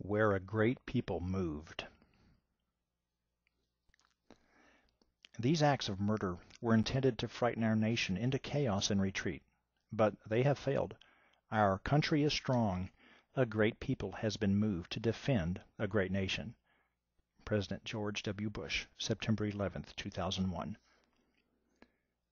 Where a Great People Moved. These acts of murder were intended to frighten our nation into chaos and retreat, but they have failed. Our country is strong. A great people has been moved to defend a great nation. President George W. Bush, September 11, 2001.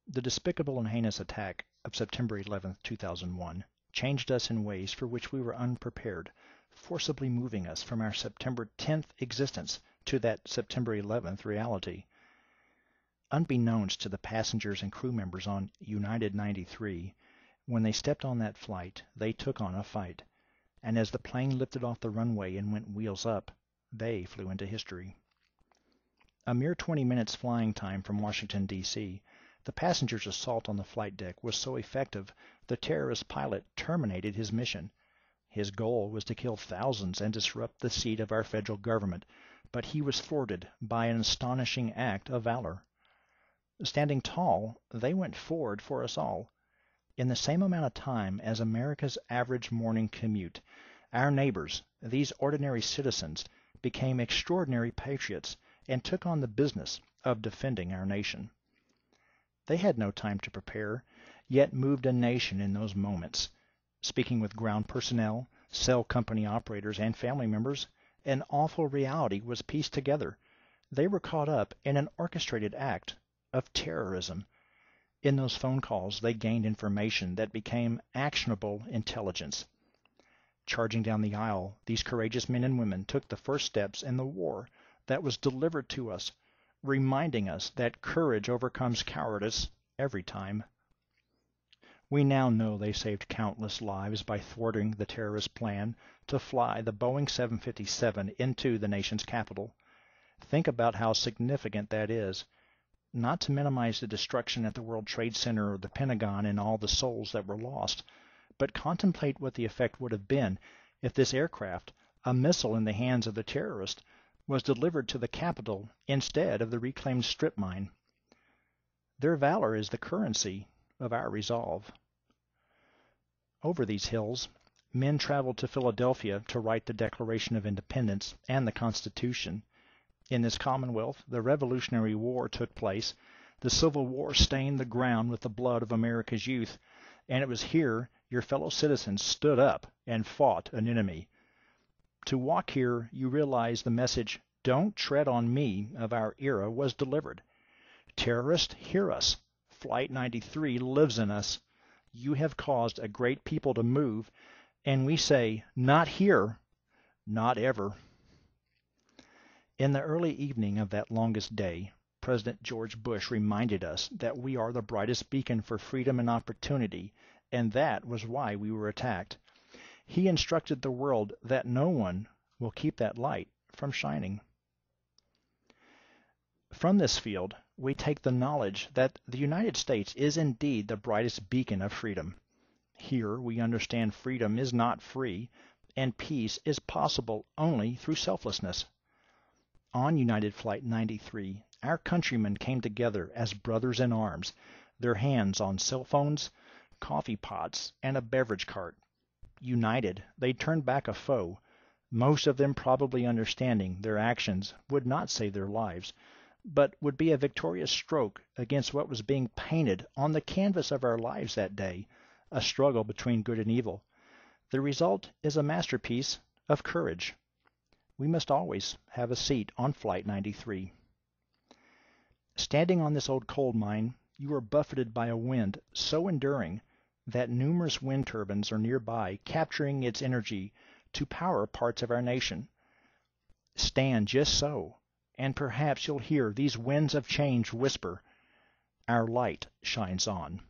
The despicable and heinous attack of September 11, 2001 changed us in ways for which we were unprepared, forcibly moving us from our September 10th existence to that September 11th reality. Unbeknownst to the passengers and crew members on United 93, when they stepped on that flight, they took on a fight. And as the plane lifted off the runway and went wheels up, they flew into history. A mere 20 minutes flying time from Washington, D.C., the passengers' assault on the flight deck was so effective, the terrorist pilot terminated his mission. His goal was to kill thousands and disrupt the seat of our federal government, but he was thwarted by an astonishing act of valor. Standing tall, they went forward for us all. In the same amount of time as America's average morning commute, our neighbors, these ordinary citizens, became extraordinary patriots and took on the business of defending our nation. They had no time to prepare, yet moved a nation in those moments. Speaking with ground personnel, cell company operators, and family members, an awful reality was pieced together. They were caught up in an orchestrated act of terrorism. In those phone calls, they gained information that became actionable intelligence. Charging down the aisle, these courageous men and women took the first steps in the war that was delivered to us, reminding us that courage overcomes cowardice every time. We now know they saved countless lives by thwarting the terrorist plan to fly the Boeing 757 into the nation's capital. Think about how significant that is. Not to minimize the destruction at the World Trade Center or the Pentagon and all the souls that were lost, but contemplate what the effect would have been if this aircraft, a missile in the hands of the terrorist, was delivered to the Capitol instead of the reclaimed strip mine. Their valor is the currency of our resolve. Over these hills, men traveled to Philadelphia to write the Declaration of Independence and the Constitution. In this Commonwealth, the Revolutionary War took place. The Civil War stained the ground with the blood of America's youth, and it was here your fellow citizens stood up and fought an enemy. To walk here, you realize the message, "Don't tread on me," of our era was delivered. Terrorists, hear us. Flight 93 lives in us. You have caused a great people to move, and we say, not here, not ever. In the early evening of that longest day, President George Bush reminded us that we are the brightest beacon for freedom and opportunity, and that was why we were attacked. He instructed the world that no one will keep that light from shining. From this field, we take the knowledge that the United States is indeed the brightest beacon of freedom. Here we understand freedom is not free, and peace is possible only through selflessness. On United Flight 93, our countrymen came together as brothers in arms, their hands on cell phones, coffee pots, and a beverage cart. United, they turned back a foe, most of them probably understanding their actions would not save their lives, but would be a victorious stroke against what was being painted on the canvas of our lives that day, a struggle between good and evil. The result is a masterpiece of courage. We must always have a seat on Flight 93. Standing on this old coal mine, you are buffeted by a wind so enduring that numerous wind turbines are nearby, capturing its energy to power parts of our nation. Stand just so, and perhaps you'll hear these winds of change whisper, "Our light shines on."